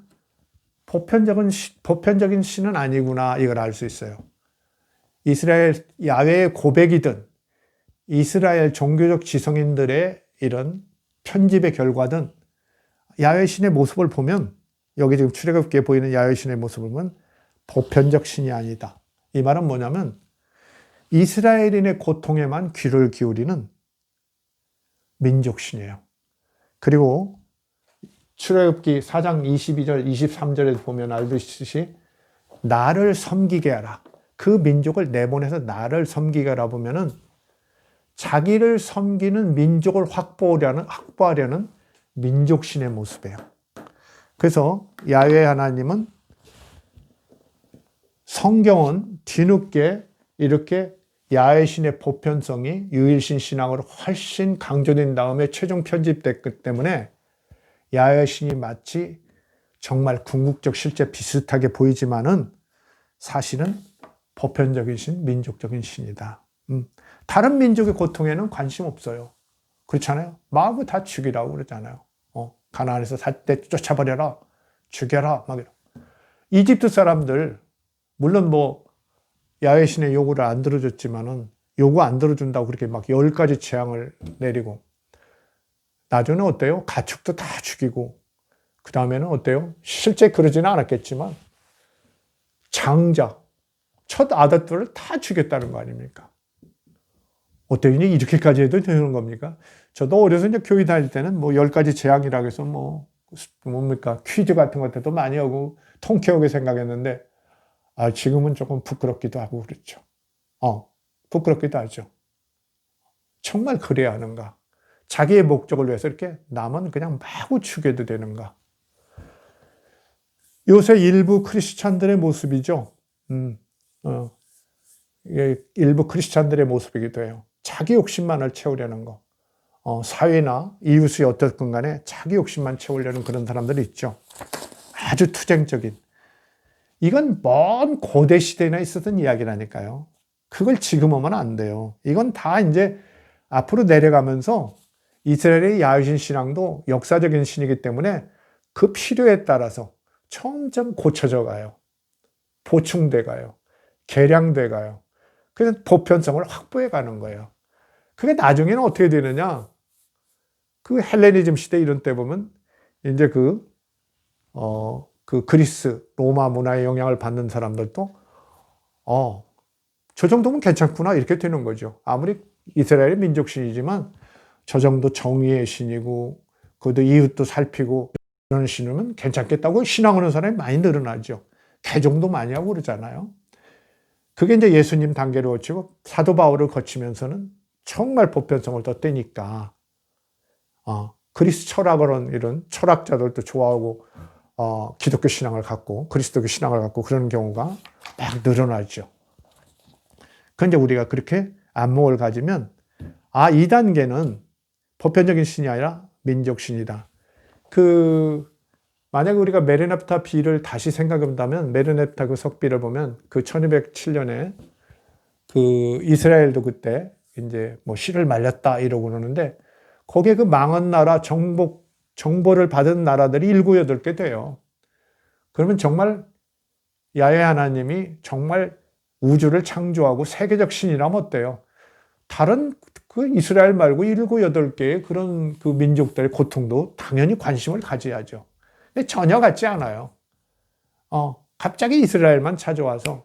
보편적인 신은 아니구나. 이걸 알 수 있어요. 이스라엘 야훼의 고백이든 이스라엘 종교적 지성인들의 이런 편집의 결과든 야훼 신의 모습을 보면 여기 지금 출애굽기에 보이는 야훼 신의 모습을 보면 보편적 신이 아니다. 이 말은 뭐냐면 이스라엘인의 고통에만 귀를 기울이는 민족 신이에요. 그리고 출애굽기 4장 22절 23절에 보면 알듯이 나를 섬기게 하라. 그 민족을 내보내서 나를 섬기게 하라 보면은 자기를 섬기는 민족을 확보하려는 민족신의 모습이에요. 그래서 야훼 하나님은 성경은 뒤늦게 이렇게 야훼 신의 보편성이 유일신 신앙으로 훨씬 강조된 다음에 최종 편집됐기 때문에 야훼 신이 마치 정말 궁극적 실제 비슷하게 보이지만은 사실은 보편적인 신, 민족적인 신이다. 다른 민족의 고통에는 관심 없어요. 그렇잖아요. 마음을 다 죽이라고 그러잖아요. 가나안에서 살 때 쫓아버려라, 죽여라, 막 이런. 이집트 사람들 물론 뭐 야훼 신의 요구를 안 들어줬지만은 요구 안 들어준다고 그렇게 막 10가지 재앙을 내리고 나중에 어때요? 가축도 다 죽이고 그 다음에는 어때요? 실제 그러지는 않았겠지만 장자, 첫 아들들을 다 죽였다는 거 아닙니까? 어때요? 이렇게까지 해도 되는 겁니까? 저도 어려서 이제 교회 다닐 때는 뭐 10가지 재앙이라고 해서 뭡니까? 퀴즈 같은 것들도 많이 하고 통쾌하게 생각했는데 지금은 조금 부끄럽기도 하고 그렇죠. 부끄럽기도 하죠. 정말 그래야 하는가? 자기의 목적을 위해서 이렇게 남은 그냥 마구 죽여도 되는가? 요새 일부 크리스찬들의 모습이죠. 일부 크리스찬들의 모습이기도 해요. 자기 욕심만을 채우려는 거. 사회나 이웃이 어떻든 간에 자기 욕심만 채우려는 그런 사람들이 있죠. 아주 투쟁적인. 이건 먼 고대 시대나 있었던 이야기라니까요. 그걸 지금 하면 안 돼요. 이건 다 이제 앞으로 내려가면서 이스라엘의 야훼신 신앙도 역사적인 신이기 때문에 그 필요에 따라서 점점 고쳐져 가요. 보충돼 가요. 개량돼 가요. 그래서 보편성을 확보해 가는 거예요. 그게 나중에는 어떻게 되느냐? 그 헬레니즘 시대 이런 때 보면 이제 그 그리스, 로마 문화의 영향을 받는 사람들도 저 정도면 괜찮구나 이렇게 되는 거죠. 아무리 이스라엘의 민족신이지만 저 정도 정의의 신이고 그것도 이웃도 살피고 이런 신으면 괜찮겠다고 신앙하는 사람이 많이 늘어나죠. 개종도 많이 하고 그러잖아요. 그게 이제 예수님 단계를 거치고 사도 바울을 거치면서는 정말 보편성을 더 떼니까 그리스 철학을 이런 철학자들도 좋아하고 기독교 신앙을 갖고 그리스도교 신앙을 갖고 그런 경우가 막 늘어나죠. 그런데 우리가 그렇게 안목을 가지면 2단계는 보편적인 신이 아니라 민족신이다. 만약에 우리가 메르네프타 비를 다시 생각해 본다면 메르네프타 그 석비를 보면 그 1207년에 그 이스라엘도 그때 이제 뭐 씨를 말렸다 이러고 그러는데 거기에 그 망한 나라 정보를 받은 나라들이 7, 8개 돼요. 그러면 정말 야훼 하나님이 정말 우주를 창조하고 세계적 신이라면 어때요? 다른 그 이스라엘 말고 7, 8개의 그런 그 민족들의 고통도 당연히 관심을 가져야죠. 근데 전혀 같지 않아요. 갑자기 이스라엘만 찾아와서,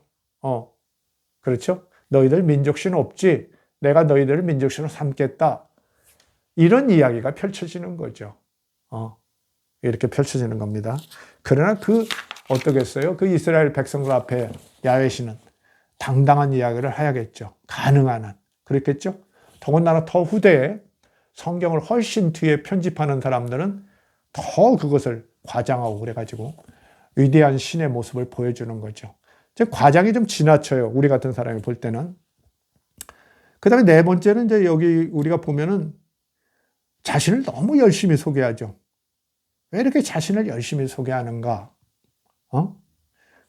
그렇죠? 너희들 민족신 없지? 내가 너희들을 민족신으로 삼겠다. 이런 이야기가 펼쳐지는 거죠. 이렇게 펼쳐지는 겁니다. 그러나 어떠겠어요? 그 이스라엘 백성들 앞에 야훼신은 당당한 이야기를 해야겠죠. 가능한 한. 그렇겠죠? 더군다나 더 후대에 성경을 훨씬 뒤에 편집하는 사람들은 더 그것을 과장하고 그래가지고 위대한 신의 모습을 보여주는 거죠. 과장이 좀 지나쳐요. 우리 같은 사람이 볼 때는. 그 다음에 네 번째는 이제 여기 우리가 보면은 자신을 너무 열심히 소개하죠. 왜 이렇게 자신을 열심히 소개하는가?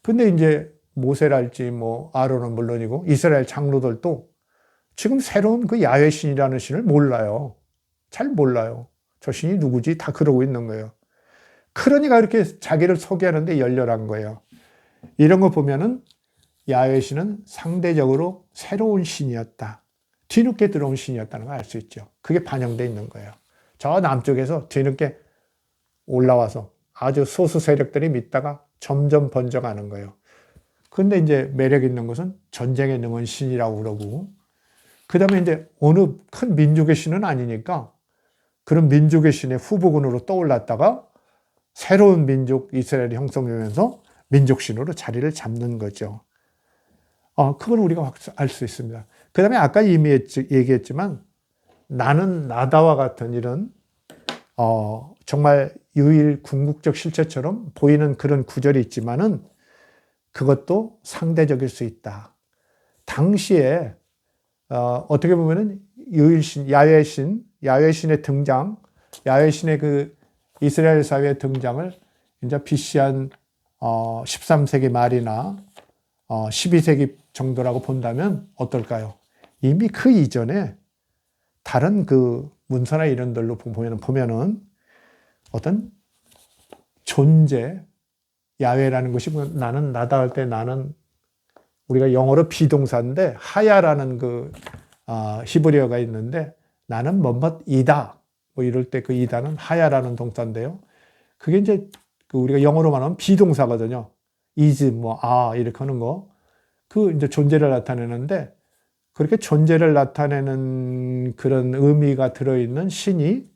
근데 이제 모세랄지 뭐 아론은 물론이고 이스라엘 장로들도 지금 새로운 그 야훼 신이라는 신을 몰라요. 잘 몰라요. 저 신이 누구지? 다 그러고 있는 거예요. 그러니까 이렇게 자기를 소개하는데 열렬한 거예요. 이런 거 보면은 야훼 신은 상대적으로 새로운 신이었다. 뒤늦게 들어온 신이었다는 걸 알 수 있죠. 그게 반영되어 있는 거예요. 저 남쪽에서 뒤늦게 올라와서 아주 소수 세력들이 믿다가 점점 번져가는 거예요. 근데 이제 매력 있는 것은 전쟁에 능한 신이라고 그러고, 그 다음에 이제 어느 큰 민족의 신은 아니니까 그런 민족의 신의 후보군으로 떠올랐다가 새로운 민족 이스라엘이 형성되면서 민족신으로 자리를 잡는 거죠. 그걸 우리가 알 수 있습니다. 그 다음에 아까 이미 얘기했지만 나는 나다와 같은 이런 정말 유일 궁극적 실체처럼 보이는 그런 구절이 있지만은 그것도 상대적일 수 있다. 당시에 어떻게 보면은 유일신, 야훼신의 등장, 야훼신의 그 이스라엘 사회의 등장을 이제 BC 한 13세기 말이나 12세기 정도라고 본다면 어떨까요? 이미 그 이전에 다른 그 문서나 이런 들로 보면은 어떤 존재, 야훼라는 것이 나는 나다 할 때 나는 우리가 영어로 비동사인데 하야라는 그 히브리어가 있는데 나는 뭐뭐이다 뭐 이럴 때 그 이다는 하야라는 동사인데요. 그게 이제 우리가 영어로 말하면 비동사거든요. is 뭐 이렇게 하는 거. 그 이제 존재를 나타내는데 그렇게 존재를 나타내는 그런 의미가 들어있는 신이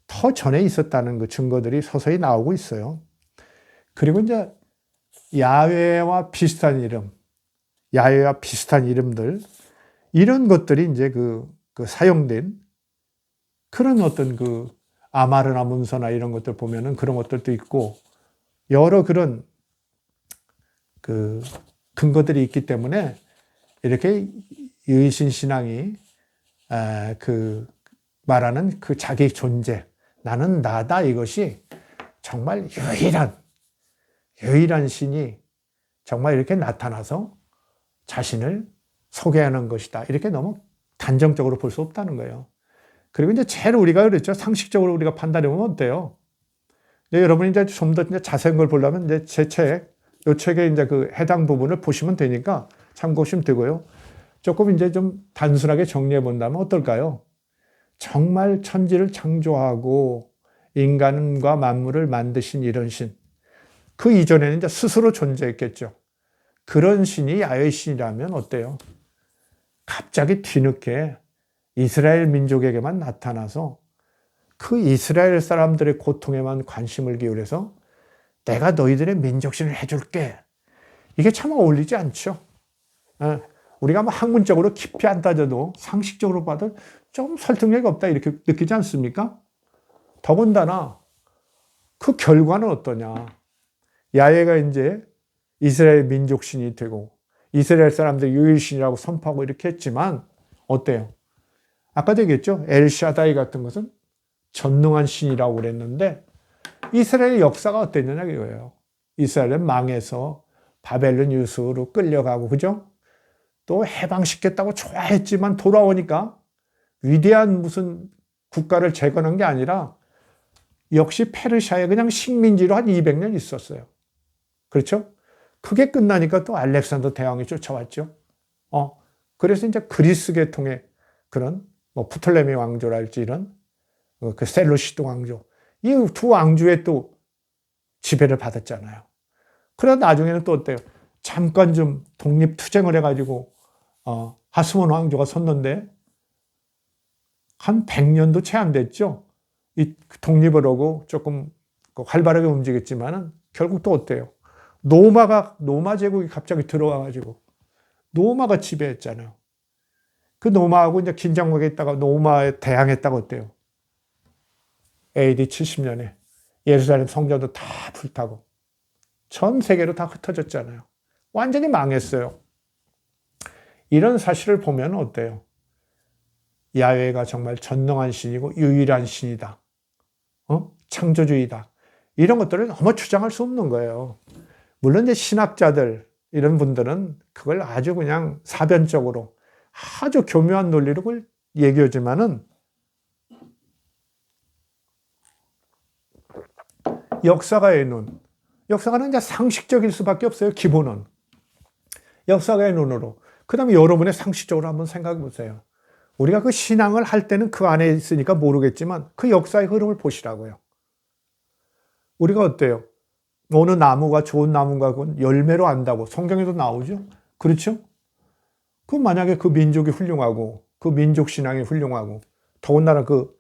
더 전에 있었다는 그 증거들이 서서히 나오고 있어요. 그리고 이제 야훼와 비슷한 이름, 야훼와 비슷한 이름들, 이런 것들이 이제 그 사용된 그런 어떤 그 아마르나 문서나 이런 것들 보면은 그런 것들도 있고 여러 그런 그 근거들이 있기 때문에 이렇게 유일신 신앙이 그 말하는 그 자기 존재, 나는 나다 이것이 정말 유일한 신이 정말 이렇게 나타나서 자신을 소개하는 것이다. 이렇게 너무 단정적으로 볼 수 없다는 거예요. 그리고 이제 제일 우리가 그랬죠. 상식적으로 우리가 판단해 보면 어때요? 여러분이 이제 좀 더 자세한 걸 보려면 이제 제 책, 이 책의 이제 그 해당 부분을 보시면 되니까 참고하시면 되고요. 조금 이제 좀 단순하게 정리해 본다면 어떨까요? 정말 천지를 창조하고 인간과 만물을 만드신 이런 신. 그 이전에는 이제 스스로 존재했겠죠. 그런 신이 야훼 신이라면 어때요? 갑자기 뒤늦게 이스라엘 민족에게만 나타나서 그 이스라엘 사람들의 고통에만 관심을 기울여서 내가 너희들의 민족신을 해줄게. 이게 참 어울리지 않죠. 우리가 뭐 학문적으로 깊이 안 따져도 상식적으로 봐도 좀 설득력이 없다 이렇게 느끼지 않습니까? 더군다나 그 결과는 어떠냐. 야훼가 이제 이스라엘 민족신이 되고 이스라엘 사람들 유일신이라고 선포하고 이렇게 했지만 어때요? 아까도 얘기했죠. 엘샤다이 같은 것은 전능한 신이라고 그랬는데 이스라엘의 역사가 어땠느냐 이거예요. 이스라엘은 망해서 바벨론 유수로 끌려가고 그죠? 또 해방시켰다고 좋아했지만 돌아오니까 위대한 무슨 국가를 재건한 게 아니라 역시 페르시아에 그냥 식민지로 한 200년 있었어요. 그렇죠? 그게 끝나니까 또 알렉산더 대왕이 쫓아왔죠. 그래서 이제 그리스 계통의 그런 뭐 프톨레미 왕조랄지 이런 그 셀루시드 왕조 이 두 왕조의 또 지배를 받았잖아요. 그러다 나중에는 또 어때요? 잠깐 좀 독립투쟁을 해가지고 하스몬 왕조가 섰는데 한 100년도 채 안 됐죠. 이 독립을 하고 조금 활발하게 움직였지만은 결국 또 어때요? 노마 제국이 갑자기 들어와가지고 노마가 지배했잖아요. 그 노마하고 이제 긴장하게 있다가 노마에 대항했다고 어때요? AD 70년에 예루살렘 성전도 다 불타고 전 세계로 다 흩어졌잖아요. 완전히 망했어요. 이런 사실을 보면 어때요? 야훼가 정말 전능한 신이고 유일한 신이다. 창조주의다. 이런 것들을 너무 주장할 수 없는 거예요. 물론 이제 신학자들 이런 분들은 그걸 아주 그냥 사변적으로 아주 교묘한 논리로 그걸 얘기하지만은 역사가의 눈, 역사가는 이제 상식적일 수밖에 없어요. 기본은 역사가의 눈으로. 그다음에 여러분의 상식적으로 한번 생각해 보세요. 우리가 그 신앙을 할 때는 그 안에 있으니까 모르겠지만 그 역사의 흐름을 보시라고요. 우리가 어때요? 어느 나무가 좋은 나무가 열매로 안다고 성경에도 나오죠. 그렇죠? 그 만약에 그 민족이 훌륭하고 그 민족 신앙이 훌륭하고 더군다나 그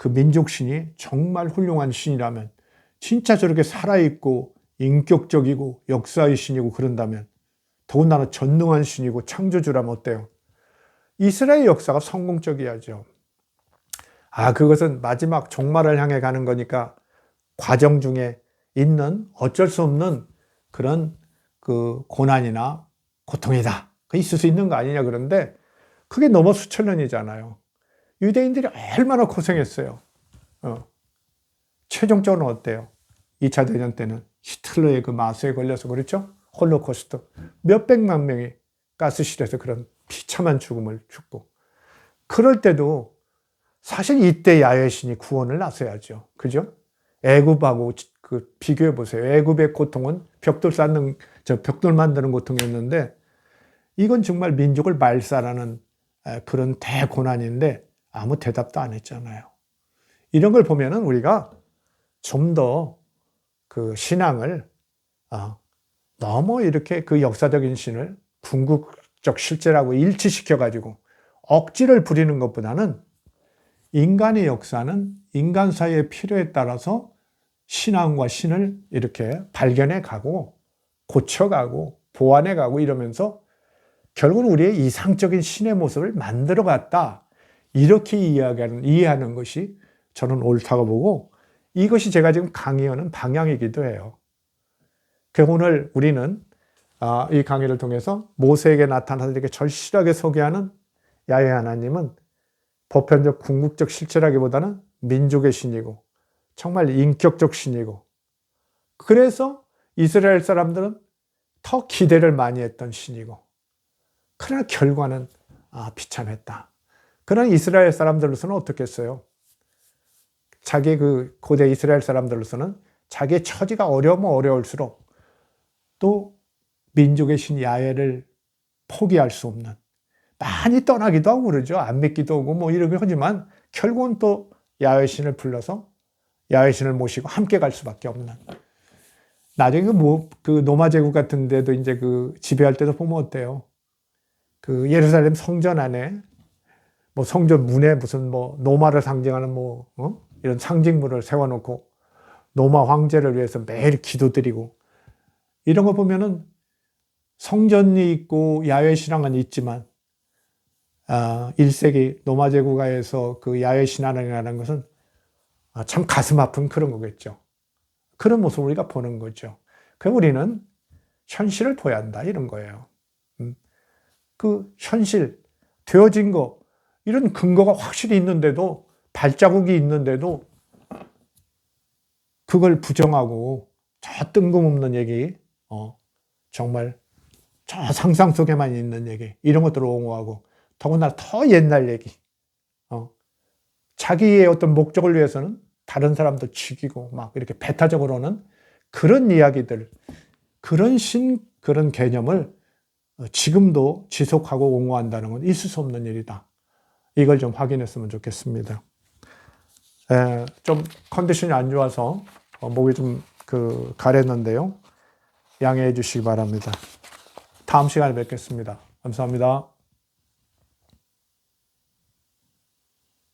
민족신이 정말 훌륭한 신이라면 진짜 저렇게 살아있고 인격적이고 역사의 신이고 그런다면 더군다나 전능한 신이고 창조주라면 어때요? 이스라엘 역사가 성공적이야죠. 그것은 마지막 종말을 향해 가는 거니까 과정 중에 있는 어쩔 수 없는 그런 그 고난이나 고통이다. 그 있을 수 있는 거 아니냐 그런데 그게 넘어 수천 년이잖아요. 유대인들이 얼마나 고생했어요. 최종적으로 어때요? 2차 대전 때는 히틀러의 그 마수에 걸려서 그렇죠? 홀로코스트. 몇백만 명이 가스실에서 그런 비참한 죽음을 죽고. 그럴 때도 사실 이때 야훼 신이 구원을 나서야죠. 그죠? 애굽하고 그 비교해 보세요. 애굽의 고통은 벽돌 만드는 고통이었는데 이건 정말 민족을 말살하는 그런 대고난인데 아무 대답도 안 했잖아요. 이런 걸 보면은 우리가 좀 더 그 신앙을 너무 이렇게 그 역사적인 신을 궁극적 실제라고 일치시켜 가지고 억지를 부리는 것보다는 인간의 역사는 인간 사이의 필요에 따라서 신앙과 신을 이렇게 발견해 가고 고쳐가고 보완해 가고 이러면서 결국은 우리의 이상적인 신의 모습을 만들어 갔다. 이렇게 이해하는 것이 저는 옳다고 보고 이것이 제가 지금 강의하는 방향이기도 해요. 오늘 우리는 이 강의를 통해서 모세에게 나타나서 이렇게 절실하게 소개하는 야훼 하나님은 보편적 궁극적 실체라기보다는 민족의 신이고 정말 인격적 신이고 그래서 이스라엘 사람들은 더 기대를 많이 했던 신이고 그러나 결과는 비참했다. 그런 이스라엘 사람들로서는 어떻게 했어요? 자기 그 고대 이스라엘 사람들로서는 자기의 처지가 어려우면 어려울수록 또 민족의 신 야훼를 포기할 수 없는 많이 떠나기도 하고 그러죠. 안 믿기도 하고 뭐 이러긴 하지만 결국은 또 야훼 신을 불러서 야훼 신을 모시고 함께 갈 수밖에 없는. 나중에 그 노마 제국 같은 데도 이제 그 지배할 때도 보면 어때요? 그 예루살렘 성전 안에 뭐 성전 문에 무슨 뭐 노마를 상징하는 이런 상징물을 세워놓고 로마 황제를 위해서 매일 기도드리고 이런 거 보면은 성전이 있고 야외 신앙은 있지만 1세기 로마 제국하에서 그 야외 신앙이라는 것은 참 가슴 아픈 그런 거겠죠. 그런 모습을 우리가 보는 거죠. 그럼 우리는 현실을 보야 한다 이런 거예요. 그 현실 되어진 거 이런 근거가 확실히 있는데도 발자국이 있는데도 그걸 부정하고 저 뜬금없는 얘기 정말 저 상상 속에만 있는 얘기 이런 것들을 옹호하고 더군다나 더 옛날 얘기 자기의 어떤 목적을 위해서는 다른 사람도 죽이고 막 이렇게 배타적으로는 그런 이야기들 그런 개념을 지금도 지속하고 옹호한다는 건 있을 수 없는 일이다. 이걸 좀 확인했으면 좋겠습니다. 좀 컨디션이 안 좋아서 목이 좀 가랬는데요. 양해해 주시기 바랍니다. 다음 시간에 뵙겠습니다. 감사합니다.